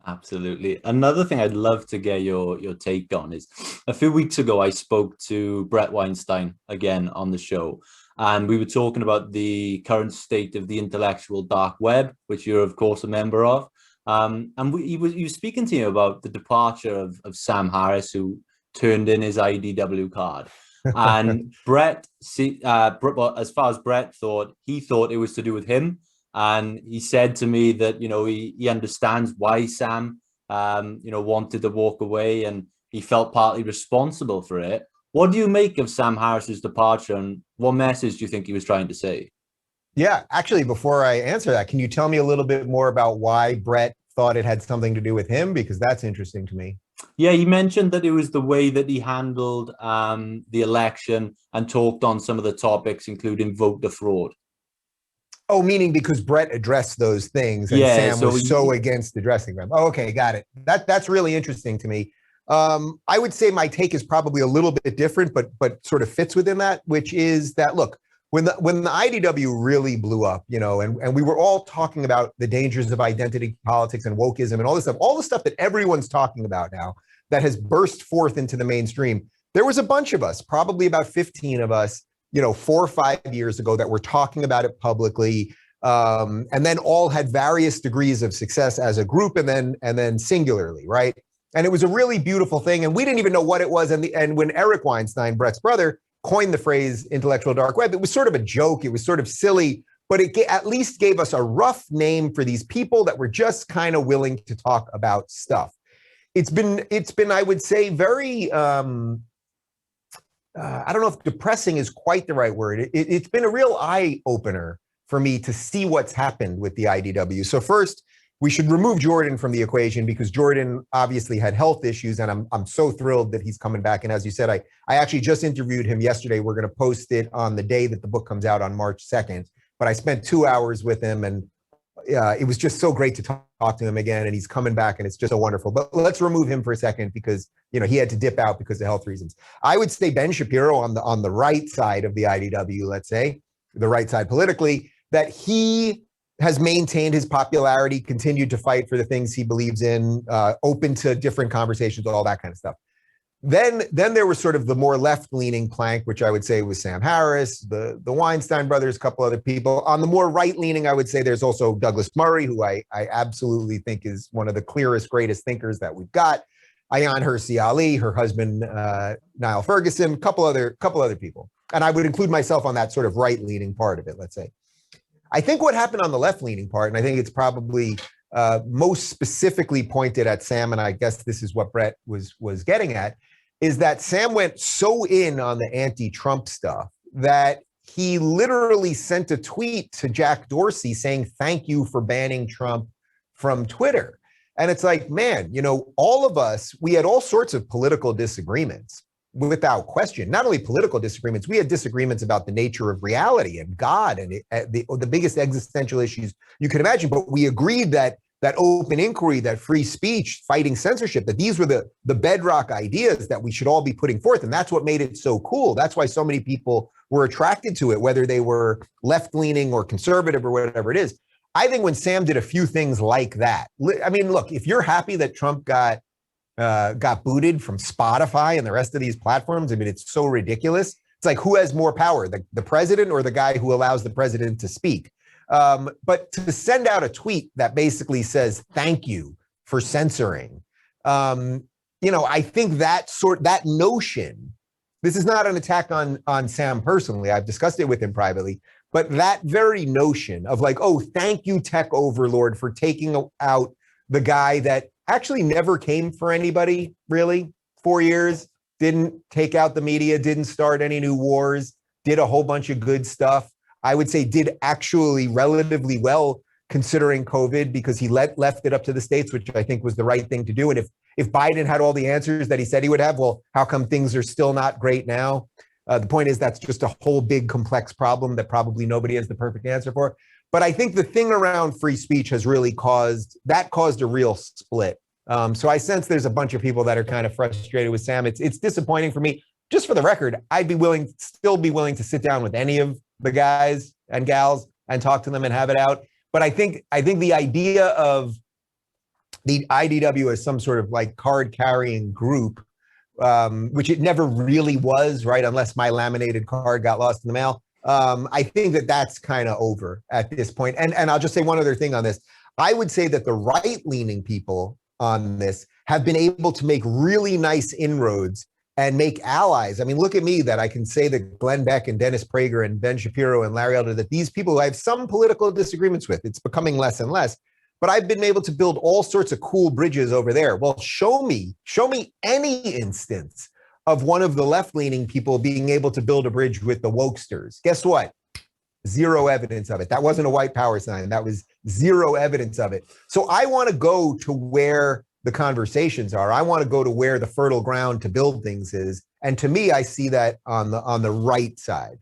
Absolutely. Another thing I'd love to get your take on is a few weeks ago I spoke to Brett Weinstein again on the show, and we were talking about the current state of the intellectual dark web, which you're of course a member of. And he was speaking to you about the departure of Sam Harris, who turned in his IDW card. And well, as far as Brett thought, he thought it was to do with him, and he said to me that he understands why Sam wanted to walk away, and he felt partly responsible for it. What do you make of Sam Harris's departure, and what message do you think he was trying to say? Yeah, actually, before I answer that, can you tell me a little bit more about why Brett thought it had something to do with him? Because that's interesting to me. Yeah, he mentioned that it was the way that he handled the election and talked on some of the topics, including voter fraud. Oh, meaning because Brett addressed those things and Yeah, Sam was so against addressing them. Oh, okay, got it. That's really interesting to me. I would say my take is probably a little bit different, but sort of fits within that, which is that look, when the IDW really blew up, and we were all talking about the dangers of identity politics and wokeism and all the stuff that everyone's talking about now that has burst forth into the mainstream. There was a bunch of us, probably about 15 of us, 4 or 5 years ago, that were talking about it publicly, and then all had various degrees of success as a group, and then singularly, right? And it was a really beautiful thing, and we didn't even know what it was. And when Eric Weinstein, Brett's brother, coined the phrase "intellectual dark web," it was sort of a joke. It was sort of silly, but it at least gave us a rough name for these people that were just kind of willing to talk about stuff. It's been, I would say, very. I don't know if depressing is quite the right word. It's been a real eye opener for me to see what's happened with the IDW. So first, we should remove Jordan from the equation because Jordan obviously had health issues, and I'm so thrilled that he's coming back. And as you said, I actually just interviewed him yesterday. We're going to post it on the day that the book comes out on March 2nd. But I spent 2 hours with him, and it was just so great to talk to him again. And he's coming back, and it's just so wonderful. But let's remove him for a second because he had to dip out because of health reasons. I would say Ben Shapiro on the right side of the IDW, let's say, the right side politically, that he has maintained his popularity, continued to fight for the things he believes in, open to different conversations, all that kind of stuff. Then there was sort of the more left-leaning plank, which I would say was Sam Harris, the Weinstein brothers, a couple other people. On the more right-leaning, I would say there's also Douglas Murray, who I absolutely think is one of the clearest, greatest thinkers that we've got. Ayaan Hirsi Ali, her husband, Niall Ferguson, a couple other people. And I would include myself on that sort of right-leaning part of it, let's say. I think what happened on the left-leaning part, and I think it's probably most specifically pointed at Sam, and I guess this is what Brett was getting at, is that Sam went so in on the anti-Trump stuff that he literally sent a tweet to Jack Dorsey saying, "Thank you for banning Trump from Twitter." And it's like, man, all of us, we had all sorts of political disagreements, without question. Not only political disagreements, we had disagreements about the nature of reality and God and the biggest existential issues you could imagine. But we agreed that open inquiry, that free speech, fighting censorship, that these were the bedrock ideas that we should all be putting forth. And that's what made it so cool. That's why so many people were attracted to it, whether they were left-leaning or conservative or whatever it is. I think when Sam did a few things like that, I mean, look, if you're happy that Trump got booted from Spotify and the rest of these platforms, I mean, it's so ridiculous. It's like, who has more power, the president or the guy who allows the president to speak? But to send out a tweet that basically says, "Thank you for censoring," I think that notion, this is not an attack on Sam personally. I've discussed it with him privately, but that very notion of like, oh, thank you, tech overlord, for taking out the guy that actually never came for anybody, really, 4 years, didn't take out the media, didn't start any new wars, did a whole bunch of good stuff. I would say did actually relatively well considering COVID, because he left it up to the states, which I think was the right thing to do. And if Biden had all the answers that he said he would have, well, how come things are still not great now? The point is that's just a whole big complex problem that probably nobody has the perfect answer for. But I think the thing around free speech has really caused a real split. So I sense there's a bunch of people that are kind of frustrated with Sam. It's disappointing for me. Just for the record, I'd still be willing to sit down with any of the guys and gals and talk to them and have it out. But I think the idea of the IDW as some sort of like card carrying group, which it never really was, right? Unless my laminated card got lost in the mail. I think that that's kind of over at this point. And I'll just say one other thing on this. I would say that the right-leaning people on this have been able to make really nice inroads and make allies. I mean, look at me, that I can say that Glenn Beck and Dennis Prager and Ben Shapiro and Larry Elder, that these people who I have some political disagreements with, it's becoming less and less, but I've been able to build all sorts of cool bridges over there. Well, show me any instance of one of the left-leaning people being able to build a bridge with the wokesters. Guess what? Zero evidence of it. That wasn't a white power sign. That was zero evidence of it. So I want to go to where the conversations are. I want to go to where the fertile ground to build things is. And to me, I see that on the right side.